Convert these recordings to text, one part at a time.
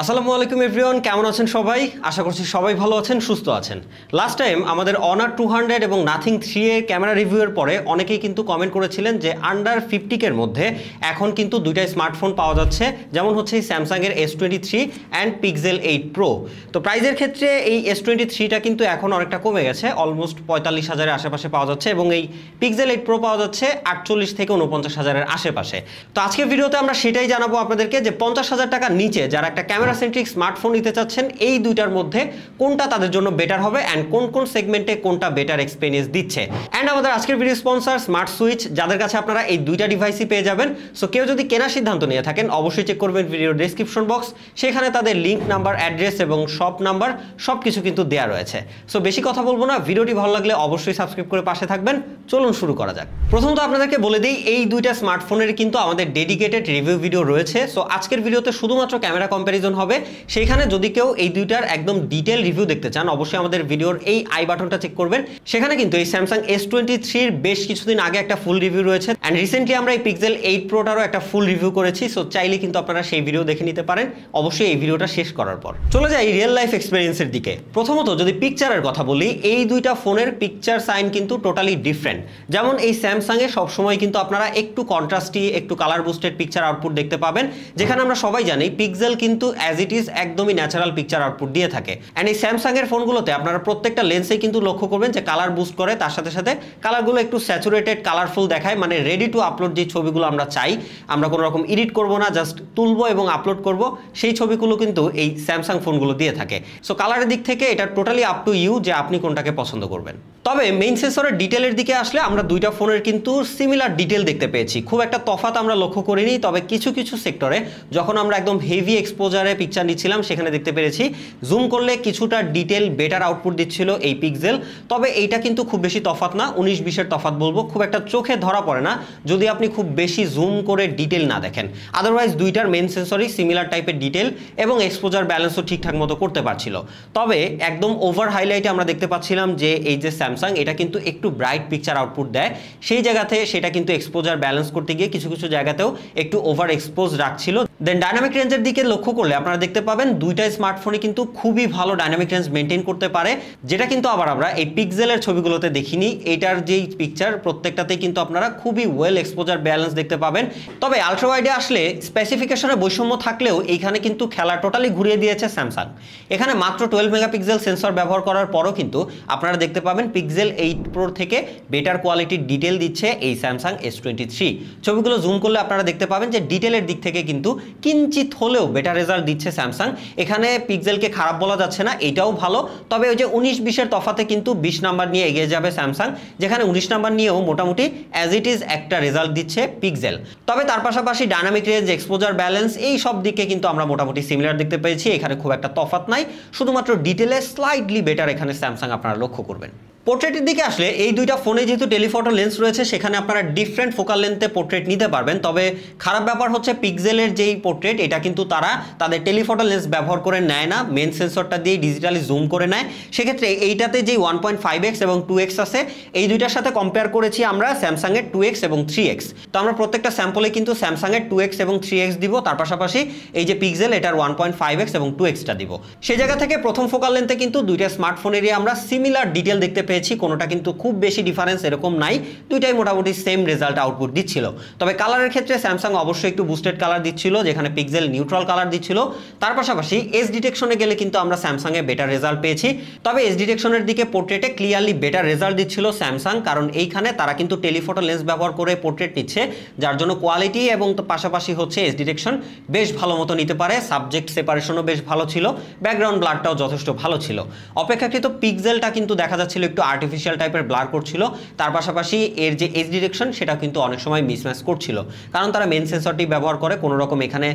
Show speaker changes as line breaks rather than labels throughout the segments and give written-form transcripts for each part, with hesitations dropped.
আসসালামু আলাইকুম এভরিওয়ান, কেমন আছেন সবাই? আশা করছি সবাই ভালো আছেন, সুস্থ আছেন। লাস্ট টাইম আমাদের অনার 200 এবং নাথিং 3 এর ক্যামেরা রিভিউয়ের পরে অনেকেই কিন্তু কমেন্ট করেছিলেন যে আন্ডার 50 মধ্যে এখন কিন্তু দুইটা স্মার্টফোন পাওয়া যাচ্ছে, যেমন হচ্ছে স্যামসাংয়ের S23 অ্যান্ড পিক্সেল 8 প্রো। তো প্রাইজের ক্ষেত্রে এই S23টা কিন্তু এখন অনেকটা কমে গেছে, অলমোস্ট 45,000-এর আশেপাশে পাওয়া যাচ্ছে এবং এই পিক্সেল 8 প্রো পাওয়া যাচ্ছে 48 থেকে 49,000-এর আশেপাশে। তো আজকের ভিডিওতে আমরা সেটাই জানাবো আপনাদেরকে যে 50,000 টাকার নিচে যারা একটা ক্যামেরা সেন্ট্রিক স্মার্টফোন নিতে চাচ্ছেন এই দুইটার মধ্যে কোনটা তাদের জন্য বেটার হবে অ্যান্ড কোন কোন সেগমেন্টে কোনটা বেটার এক্সপেরিয়েন্স দিচ্ছে। অ্যান্ড আমাদের আজকের ভিডিও স্পন্সর স্মার্ট সুইচ, যাদের কাছে আপনারা এই দুইটা ডিভাইসই পেয়ে যাবেন। সো কেউ যদি কেনার সিদ্ধান্ত নিয়ে থাকেন অবশ্যই চেক করবেন ভিডিওর ডেসক্রিপশন বক্স, সেখানে তাদের লিঙ্ক নাম্বার, অ্যাড্রেস এবং শপ নাম্বার সব কিছু কিন্তু দেওয়া রয়েছে। সো বেশি কথা বলবো না, ভিডিওটি ভালো লাগলে অবশ্যই সাবস্ক্রাইব করে পাশে থাকবেন। চলুন শুরু করা যাক। প্রথমত আপনাদেরকে বলে দিই এই দুইটা স্মার্টফোনের কিন্তু আমাদের ডেডিকেটেড রিভিউ ভিডিও রয়েছে। সো আজকের ভিডিওতে শুধুমাত্র ক্যামেরা কম্প্যারিজন হবে। সেখানে যদি কেউ এই দুইটার একদম ডিটেল রিভিউ দেখতে চান অবশ্যই আমাদের ভিডিওর এই আই বাটনটা চেক করবেন। সেখানে কিন্তু এই স্যামসাং S23 এর বেশ কিছুদিন আগে একটা ফুল রিভিউ রয়েছে অ্যান্ড রিসেন্টলি আমরা এই পিক্সেল 8 প্রোটারও একটা ফুল রিভিউ করেছি। সো চাইলে কিন্তু আপনারা সেই ভিডিও দেখে নিতে পারেন অবশ্যই এই ভিডিওটা শেষ করার পর। চলে যাই রিয়েল লাইফ এক্সপেরিয়েন্সের দিকে। প্রথমত যদি পিকচারের কথা বলি, এই দুইটা ফোনের পিকচার সাইন কিন্তু টোটালি ডিফারেন্ট। যেমন এই স্যামসাংয়ে সবসময় কিন্তু আপনারা একটু কন্ট্রাস্টি, একটু কালার বুস্টেড পিকচার আউটপুট দেখতে পাবেন, যেখানে আমরা সবাই জানি পিক্সেল কিন্তু অ্যাজ ইট ইজ একদমই ন্যাচারাল পিকচার আউটপুট দিয়ে থাকে। অ্যান্ড এই স্যামসাংয়ের ফোনগুলোতে আপনারা প্রত্যেকটা লেন্সে কিন্তু লক্ষ্য করবেন যে কালার বুস্ট করে, তার সাথে সাথে কালারগুলো একটু স্যাচুরেটেড কালারফুল দেখায়, মানে রেডি টু আপলোড যে ছবিগুলো আমরা চাই, আমরা কোনো রকম এডিট করবো না, জাস্ট তুলবো এবং আপলোড করব, সেই ছবিগুলো কিন্তু এই স্যামসাং ফোনগুলো দিয়ে থাকে। সো কালারের দিক থেকে এটা টোটালি আপ টু ইউ যে আপনি কোনটাকে পছন্দ করবেন। তবে মেইন সেন্সরের ডিটেলের দিকে আসলে আমরা দুইটা ফোনের কিন্তু সিমিলার ডিটেল দেখতে পেয়েছি, খুব একটা তফাৎ আমরা লক্ষ্য করিনি। তবে কিছু কিছু সেক্টরে যখন আমরা একদম হেভি এক্সপোজারে পিকচার নিচ্ছিলাম সেখানে দেখতে পেরেছি জুম করলে কিছুটা ডিটেল বেটার আউটপুট দিচ্ছিল এই পিক্সেল। তবে এইটা কিন্তু খুব বেশি তফাৎ না, 19-20-এর তফাৎ বলবো, খুব একটা চোখে ধরা পড়ে না যদি আপনি খুব বেশি জুম করে ডিটেল না দেখেন। আদারওয়াইজ দুইটার মেইন সেন্সরই সিমিলার টাইপের ডিটেল এবং এক্সপোজার ব্যালেন্সও ঠিকঠাক মতো করতে পারছিল। তবে একদম ওভার হাইলাইটে আমরা দেখতে পাচ্ছিলাম যে এই যে স্যামসাং এটা কিন্তু একটু ব্রাইট পিকচার আউটপুট দেয়, সেই জায়গাতে সেটা কিন্তু এক্সপোজার ব্যালেন্স করতে গিয়ে কিছু কিছু জায়গাতেও একটু ওভার এক্সপোজ রাখছিল। দেন ডাইনামিক রেঞ্জের দিকে লক্ষ্য করলে আপনারা দেখতে পাবেন দুইটা স্মার্টফোনে কিন্তু খুবই ভালো ডাইনামিক রেঞ্জ মেনটেন করতে পারে, যেটা কিন্তু আবার আমরা এই পিক্সেলের ছবিগুলোতে দেখিনি। এটার যেই পিকচার প্রত্যেকটাতেই কিন্তু আপনারা খুবই ওয়েল এক্সপোজার ব্যালেন্স দেখতে পাবেন। তবে আলট্রা ওয়াইডে আসলে স্পেসিফিকেশনে বৈষম্য থাকলেও এইখানে কিন্তু খেলা টোটালি ঘুরিয়ে দিয়েছে স্যামসাং। এখানে মাত্র 12 মেগাপিক্সেল সেন্সর ব্যবহার করার পরও কিন্তু আপনারা দেখতে পাবেন পিক্সেল 8 প্রো থেকে বেটার কোয়ালিটির ডিটেল দিচ্ছে এই স্যামসাং S23। ছবিগুলো জুম করলে আপনারা দেখতে পাবেন যে ডিটেলের দিক থেকে কিন্তু কিঞ্চিত হলেও বেটার রেজাল্ট দিচ্ছে স্যামসাং। এখানে পিক্সেলকে খারাপ বলা যাচ্ছে না, এটাও ভালো। তবে ওই যে 19-20-এর তফাতে কিন্তু 20 নাম্বার নিয়ে এগিয়ে যাবে স্যামসাং, যেখানে 19 নাম্বার নিয়েও মোটামুটি অ্যাজ ইট ইজ একটা রেজাল্ট দিচ্ছে পিক্সেল। তবে তার পাশাপাশি ডাইনামিক রেঞ্জ, এক্সপোজার ব্যালেন্স এই সব দিকে কিন্তু আমরা মোটামুটি সিমিলার দেখতে পেয়েছি, এখানে খুব একটা তফাৎ নাই, শুধুমাত্র ডিটেলে স্লাইডলি বেটার এখানে স্যামসাং আপনারা লক্ষ্য করবেন। পোর্ট্রেটের দিকে আসলে এই দুইটা ফোনে যেহেতু টেলিফটো লেন্স রয়েছে সেখানে আপনারা ডিফারেন্ট ফোকাল লেন্থে পোর্ট্রেট নিতে পারবেন। তবে খারাপ ব্যাপার হচ্ছে পিক্সেলের যেই পোর্ট্রেট এটা কিন্তু তারা তাদের টেলিফটো লেন্স ব্যবহার করে নেয় না, মেন সেন্সরটা দিয়ে ডিজিটালি জুম করে নেয়। সেক্ষেত্রে এইটাতে যেই 1.5x এবং 2x আছে এই দুইটার সাথে কম্পেয়ার করেছি আমরা স্যামসাংয়ের 2x এবং 3x। তো আমরা প্রত্যেকটা স্যাম্পলে কিন্তু স্যামসাংয়ের 2x এবং 3x দিব, তার পাশাপাশি এই যে পিক্সেল এটার 1.5x এবং 2xটা দিব। সেই জায়গা থেকে প্রথম ফোকাল লেন্থে কিন্তু দুইটা স্মার্টফোনেরই আমরা সিমিলার ডিটেল দেখতে পেয়েছি, কোনোটা কিন্তু খুব বেশি ডিফারেন্স এরকম নাই, দুইটাই মোটামুটি সেম রেজাল্ট আউটপুট দিচ্ছিল। তবে কালারের ক্ষেত্রে স্যামসাং অবশ্যই একটু বুস্টেড কালার দিচ্ছিল, যেখানে পিক্সেল নিউট্রাল কালার দিচ্ছিল। তার পাশাপাশি এজ ডিটেকশনে গেলে কিন্তু আমরা স্যামসাংয়ে বেটার রেজাল্ট পেয়েছি। তবে এজ ডিটেকশনের দিকে পোর্ট্রেটে ক্লিয়ারলি বেটার রেজাল্ট দিচ্ছিল স্যামসাং, কারণ এইখানে তারা কিন্তু টেলিফটো লেন্স ব্যবহার করে পোর্ট্রেট নিচ্ছে, যার জন্য কোয়ালিটি এবং পাশাপাশি হচ্ছে এজ ডিটেকশন বেশ ভালো মতো নিতে পারে। সাবজেক্ট সেপারেশনও বেশ ভালো ছিল, ব্যাকগ্রাউন্ড ব্লারটাও যথেষ্ট ভালো ছিল। অপেক্ষাকৃত পিক্সেলটা কিন্তু দেখা যাচ্ছিল একটু আর্টিফিশিয়াল টাইপের ব্লার করছিল, তার পাশাপাশি এর যে এজ ডিরেকশন সেটা কিন্তু অনেক সময় মিসম্যাচ করছিল, কারণ তারা মেন সেন্সরটি ব্যবহার করে, কোনো রকম এখানে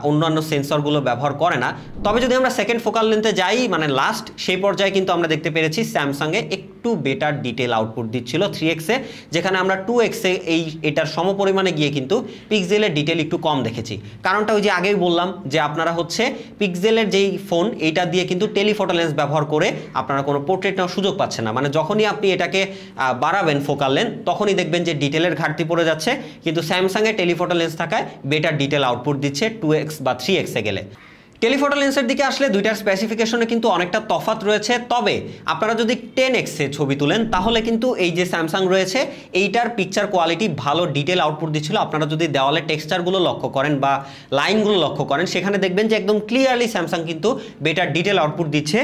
অন্যান্য সেন্সরগুলো ব্যবহার করে না। তবে যদি আমরা সেকেন্ড ফোকাল লেন্থে যাই, মানে লাস্ট, সেই পর্যায়ে কিন্তু আমরা দেখতে পেরেছি স্যামসাংয়ে একটু বেটার ডিটেল আউটপুট দিচ্ছিল 3x-এ, যেখানে আমরা 2x-এ এটার সমপরিমাণে গিয়ে কিন্তু পিক্সেলের ডিটেল একটু কম দেখেছি। কারণটা ওই যে আগেই বললাম যে আপনারা হচ্ছে পিক্সেলের যেই ফোন এইটা দিয়ে কিন্তু টেলিফটো লেন্স ব্যবহার করে আপনারা কোনো পোর্ট্রেট নেওয়ার সুযোগ পাচ্ছেন না, মানে যখনই আপনি এটাকে বাড়াবেন ফোকাল লেন্থ তখনই দেখবেন যে ডিটেলের ঘাটতি পড়ে যাচ্ছে। কিন্তু স্যামসাংয়ের টেলিফটো লেন্স থাকায় বেটার ডিটেল আউটপুট দিচ্ছে 2x বা 3x-এ গেলে। টেলিফটো লেন্সের দিকে আসলে দুইটার স্পেসিফিকেশনে কিন্তু অনেকটা তফাৎ রয়েছে, তবে আপনারা যদি 10x এ ছবি তুলেন তাহলে কিন্তু এই যে স্যামসাং রয়েছে এইটার পিকচার কোয়ালিটি ভালো ডিটেল আউটপুট দিচ্ছিল। আপনারা যদি দেওয়ালে টেক্সচারগুলো লক্ষ্য করেন বা লাইনগুলো লক্ষ্য করেন সেখানে দেখবেন যে একদম ক্লিয়ারলি স্যামসাং কিন্তু বেটার ডিটেল আউটপুট দিচ্ছে।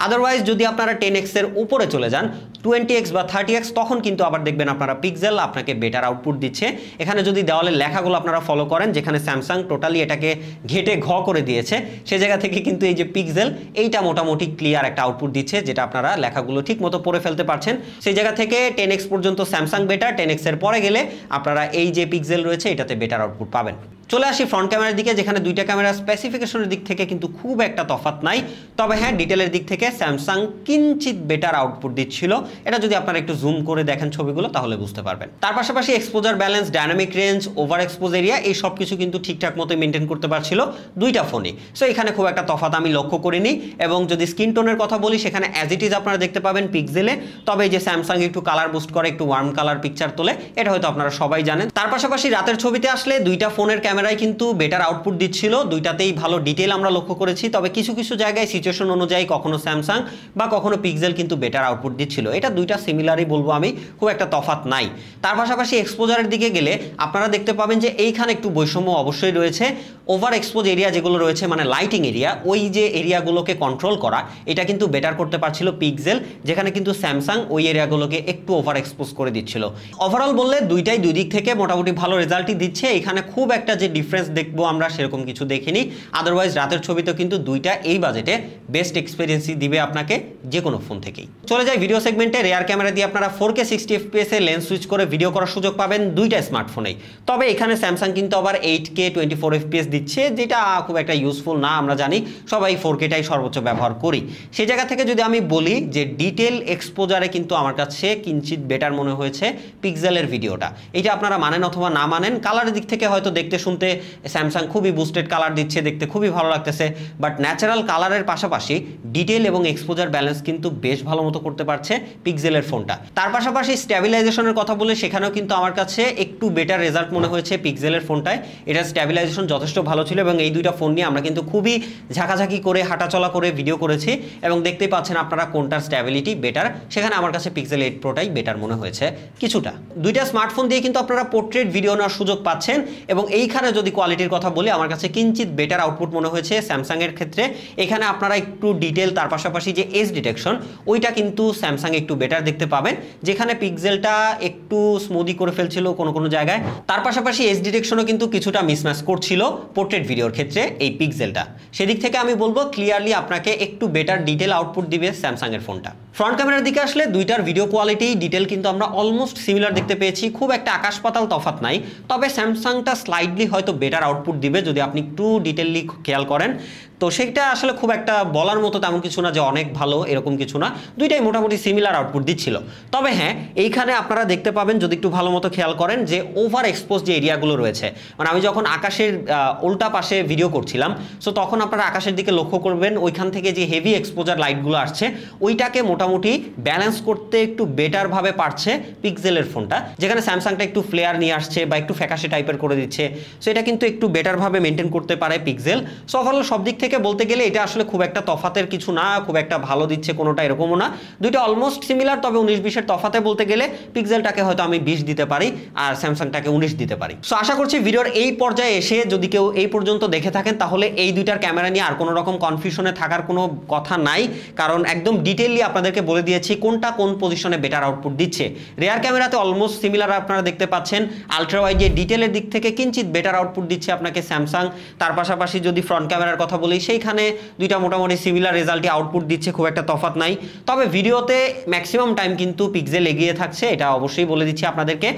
আদারওয়াইজ যদি আপনারা 10x এর উপরে চলে যান 20x বা 30x তখন কিন্তু আবার দেখবেন আপনারা পিক্সেল আপনাকে বেটার আউটপুট দিচ্ছে। এখানে যদি দেওয়ালে লেখাগুলো আপনারা ফলো করেন যেখানে স্যামসাং টোটালি এটাকে ঘেটে ঘ করে দিয়েছে সে জায়গা থেকে কিন্তু এই যে পিক্সেল এইটা মোটামুটি ক্লিয়ার একটা আউটপুট দিচ্ছে, যেটা আপনারা লেখাগুলো ঠিক মতো পড়ে ফেলতে পারছেন। সেই জায়গা থেকে 10x পর্যন্ত স্যামসাং বেটার, 10x এর পরে গেলে আপনারা এই যে পিক্সেল রয়েছে এটাতে বেটার আউটপুট পাবেন। চলে আসি ফ্রন্ট ক্যামেরার দিকে, যেখানে দুইটা ক্যামেরা স্পেসিফিকেশনের দিক থেকে কিন্তু খুব একটা তফাৎ নাই, তবে হ্যাঁ ডিটেলের দিক থেকে স্যামসাং কিঞ্চিত বেটার আউটপুট দিচ্ছিল। এটা যদি আপনারা একটু জুম করে দেখেন ছবিগুলো তাহলে বুঝতে পারবেন। তার পাশাপাশি exposure balance, dynamic range, over expose area এই সব কিছু কিন্তু ঠিকঠাক মতো মেনটেন করতে পারছিল দুইটা ফোনই। সো এখানে খুব একটা তফাৎ আমি লক্ষ্য করিনি। এবং যদি স্কিন টোনের কথা বলি সেখানে অ্যাজ ইট ইজ আপনারা দেখতে পাবেন পিক্সেলে, তবে এই যে স্যামসাং একটু কালার বুস্ট করে একটু ওয়ার্ম কালার পিকচার তোলে এটা হয়তো আপনারা সবাই জানেন। তার পাশাপাশি রাতের ছবিতে আসলে দুইটা ফোনের ক্যামেরাই কিন্তু বেটার আউটপুট দিচ্ছিল, দুইটাতেই ভালো ডিটেল আমরা লক্ষ্য করেছি। তবে কিছু কিছু জায়গায় সিচুয়েশন অনুযায়ী কখনো স্যামসাং বা কখনো পিক্সেল কিন্তু বেটার আউটপুট দিচ্ছিল। এটা দুইটা সিমিলারই বলবো আমি, খুব একটা তফাৎ নাই। তার পাশাপাশি এক্সপোজারের দিকে গেলে আপনারা দেখতে পাবেন যে এইখানে একটু বৈষম্য অবশ্যই রয়েছে। ওভার এক্সপোজ এরিয়া যেগুলো রয়েছে মানে লাইটিং এরিয়া, ওই যে এরিয়াগুলোকে কন্ট্রোল করা এটা কিন্তু বেটার করতে পারছিল পিক্সেল, যেখানে কিন্তু স্যামসাং ওই এরিয়াগুলোকে একটু ওভার এক্সপোজ করে দিচ্ছিল। ওভারঅল বললে দুইটাই দুই দিক থেকে মোটামুটি ভালো রেজাল্টই দিচ্ছে। এখানে খুব একটা যে ডিফারেন্স দেখবো আমরা সেরকম কিছু দেখিনি। আদারওয়াইজ রাতের ছবিতে কিন্তু দুইটা এই বাজেটে বেস্ট এক্সপিরিয়েন্সই দিবে আপনাকে যে কোনো ফোন থেকেই। চলে যায় ভিডিও সেগমেন্টে। রেয়ার ক্যামেরা দিয়ে আপনারা 4K 60 FPS এ লেন্স সুইচ করে ভিডিও করার সুযোগ পাবেন দুইটা স্মার্টফোনেই। তবে এখানে স্যামসাং কিন্তু আবার 8K 24 FPS দিচ্ছে, যেটা খুব একটা ইউজফুল না। আমরা জানি সবাই 4Kটাই সর্বোচ্চ ব্যবহার করি। সেই জায়গা থেকে যদি আমি বলি যে ডিটেল এক্সপোজারে কিন্তু আমার কাছে কিঞ্চিত বেটার মনে হয়েছে পিক্সেলের ভিডিওটা। এটা আপনারা মানেন অথবা না মানেন, কালারের দিক থেকে হয়তো দেখতে শুনতে স্যামসাং খুবই বুস্টেড কালার দিচ্ছে, দেখতে খুবই ভালো লাগতেছে, বাট ন্যাচারাল কালারের পাশাপাশি ডিটেল এবং এক্সপোজার ব্যালেন্স কিন্তু বেশ ভালো মতো করতে পারছে পিক্সেলের ফোনটা। তার পাশাপাশি স্ট্যাবিলাইজেশনের কথা বলে সেখানেও কিন্তু আমার কাছে একটু বেটার রেজাল্ট মনে হয়েছে পিক্সেলের ফোনটায়। এটা স্ট্যাবিলাইজেশন যথেষ্ট ভালো ছিল এবং এই দুইটা ফোন নিয়ে আমরা কিন্তু খুবই ঝাঁকাঝাঁকি করে হাঁটাচলা করে ভিডিও করেছি এবং দেখতেই পাচ্ছেন আপনারা কোনটার স্ট্যাবিলিটি বেটার। সেখানে আমার কাছে পিক্সেল 8 প্রোটাই বেটার মনে হয়েছে কিছুটা। দুইটা স্মার্টফোন দিয়ে কিন্তু আপনারা পোর্ট্রেট ভিডিও নেওয়ার সুযোগ পাচ্ছেন এবং এইখানে যদি কোয়ালিটির কথা বলি আমার কাছে কিঞ্চিত বেটার আউটপুট মনে হয়েছে স্যামসাং এর ক্ষেত্রে। এখানে আপনারা একটু ডিটেল তার পাশাপাশি যে এজ ডিটেকশন ওইটা কিন্তু স্যামসাং একটু বেটার দেখতে পাবেন, যেখানে পিক্সেলটা একটু স্মুদি করে ফেলছিল কোনো কোনো জায়গায়। তার পাশাপাশি এজ ডিটেকশনও কিন্তু কিছুটা মিসম্যাচ করছিল পোর্ট্রেট ভিডিওর ক্ষেত্রে এই পিক্সেলটা। সেদিক থেকে আমি বলবো ক্লিয়ারলি আপনাকে একটু বেটার ডিটেল আউটপুট দিবে স্যামসাং এর ফোনটা। ফ্রন্ট ক্যামেরার দিকে আসলে দুইটার ভিডিও কোয়ালিটি ডিটেল কিন্তু আমরা অলমোস্ট সিমিলার দেখতে পেয়েছি, খুব একটা আকাশ পাতাল তফাৎ নাই। তবে স্যামসাংটা স্লাইডলি হয়তো বেটার আউটপুট দিবে যদি আপনি একটু ডিটেললি খেয়াল করেন। তো সেটা আসলে খুব একটা বলার মতো তেমন কিছু না যে অনেক ভালো এরকম কিছু না, দুইটাই মোটামুটি সিমিলার আউটপুট দিচ্ছিল। তবে হ্যাঁ এইখানে আপনারা দেখতে পাবেন যদি একটু ভালো মতো খেয়াল করেন যে ওভার এক্সপোজ যে এরিয়াগুলো রয়েছে, মানে আমি যখন আকাশের উল্টা পাশে ভিডিও করছিলাম সো তখন আপনারা আকাশের দিকে লক্ষ্য করবেন ওইখান থেকে যে হেভি এক্সপোজার লাইটগুলো আসছে ওইটাকে মোটামুটি ব্যালেন্স করতে একটু বেটারভাবে পারছে পিক্সেলের ফোনটা, যেখানে স্যামসাংটা একটু ফ্লেয়ার নিয়ে আসছে বা একটু ফ্যাকাশে টাইপের করে দিচ্ছে। সো এটা কিন্তু একটু বেটারভাবে মেনটেন করতে পারে পিক্সেল। সো ওভারঅল সব দিক থেকে বলতে গেলে এটা আসলে খুব একটা তফাতের কিছু না, খুব একটা ভালো দিচ্ছে কোনোটা এরকমও না, দুইটা অলমোস্ট সিমিলার। তবে 19-20-এর তফাতে বলতে গেলে পিক্সেলটাকে হয়তো আমি 20 দিতে পারি আর স্যামসাংটাকে 19 দিতে পারি। সো আশা করছি ভিডিওর এই পর্যায়ে এসে যদি কেউ এই পর্যন্ত দেখে থাকেন তাহলে এই দুইটার ক্যামেরা নিয়ে আর কোনো রকম কনফিউশনে থাকার কোনো কথা নাই, কারণ একদম ডিটেইলি আপনাদেরকে বলে দিয়েছি কোনটা কোন পজিশনে বেটার আউটপুট দিচ্ছে। রেয়ার ক্যামেরাতে অলমোস্ট সিমিলার আপনারা দেখতে পাচ্ছেন, আলট্রা ওয়াইড ডিটেলের দিক থেকে কিঞ্চিত বেটার আউটপুট দিচ্ছে আপনাকে স্যামসাং। তার পাশাপাশি যদি ফ্রন্ট ক্যামেরার কথা বলি সেইখানে দুইটা মোটামুটি সিমিলার রেজাল্টই আউটপুট দিচ্ছে, খুব একটা তফাৎ নাই। তবে ভিডিওতে ম্যাক্সিমাম টাইম কিন্তু পিক্সেল এগিয়ে থাকছে, এটা অবশ্যই বলে দিচ্ছি আপনাদেরকে।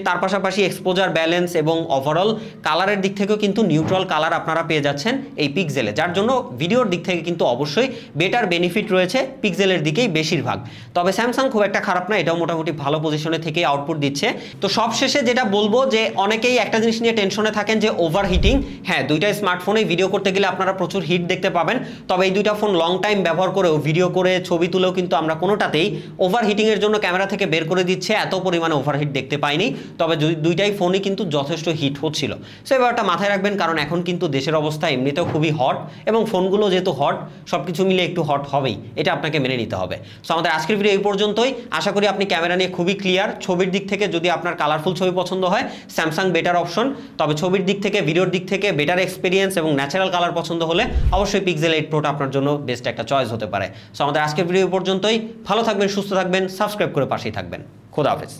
তার পাশাপাশি এক্সপোজার ব্যালেন্স এবং ওভারঅল কালারের দিক থেকেও কিন্তু নিউট্রাল কালার আপনারা পেয়ে যাচ্ছেন এই পিক্সেলে, যার জন্য ভিডিওর দিক থেকে কিন্তু অবশ্যই বেটার বেনিফিট রয়েছে পিক্সেলের দিকেই বেশিরভাগ। তবে স্যামসাং খুব একটা খারাপ না, এটাও মোটামুটি ভালো পজিশনে থেকেই আউটপুট দিচ্ছে। তো সবশেষে যেটা বলবো যে অনেকেই একটা জিনিস নিয়ে টেনশনে থাকেন যে ওভারহিটিং। হ্যাঁ দুইটা স্মার্টফোনে ভিডিও করতে গেলে আপনারা প্রচুর হিট দেখতে পাবেন। তবে এই দুইটা ফোন লং টাইম ব্যবহার করেও, ভিডিও করে, ছবি তুলেও কিন্তু আমরা কোনোটাতেই ওভার হিটিংয়ের জন্য ক্যামেরা থেকে বের করে দিচ্ছে এত পরিমাণে ওভারহিট দেখতে পাইনি। তবে দুইটাই ফোনই কিন্তু যথেষ্ট হিট হচ্ছিল। সো এই ব্যাপারটা মাথায় রাখবেন, কারণ এখন কিন্তু দেশের অবস্থা এমনিতেও খুবই হট, এবং ফোনগুলো যেহেতু হট, সব কিছু মিলে একটু হট হবেই, এটা আপনাকে মেনে নিতে হবে। সো আমাদের আজকের ভিডিও এই পর্যন্তই। আশা করি আপনি ক্যামেরা নিয়ে খুবই ক্লিয়ার। ছবির দিক থেকে যদি আপনার কালারফুল ছবি পছন্দ হয়, স্যামসাং বেটার অপশন। তবে ছবির দিক থেকে, ভিডিওর দিক থেকে বেটার এক্সপিরিয়েন্স এবং ন্যাচারাল কালার পছন্দ হলে অবশ্যই পিক্সেল 8 প্রোটা আপনার জন্য বেস্ট একটা চয়েস হতে পারে। সো আমাদের আজকের ভিডিও এই পর্যন্তই। ভালো থাকবেন, সুস্থ থাকবেন, সাবস্ক্রাইব করে পাশেই থাকবেন। খোদা হাফেজ।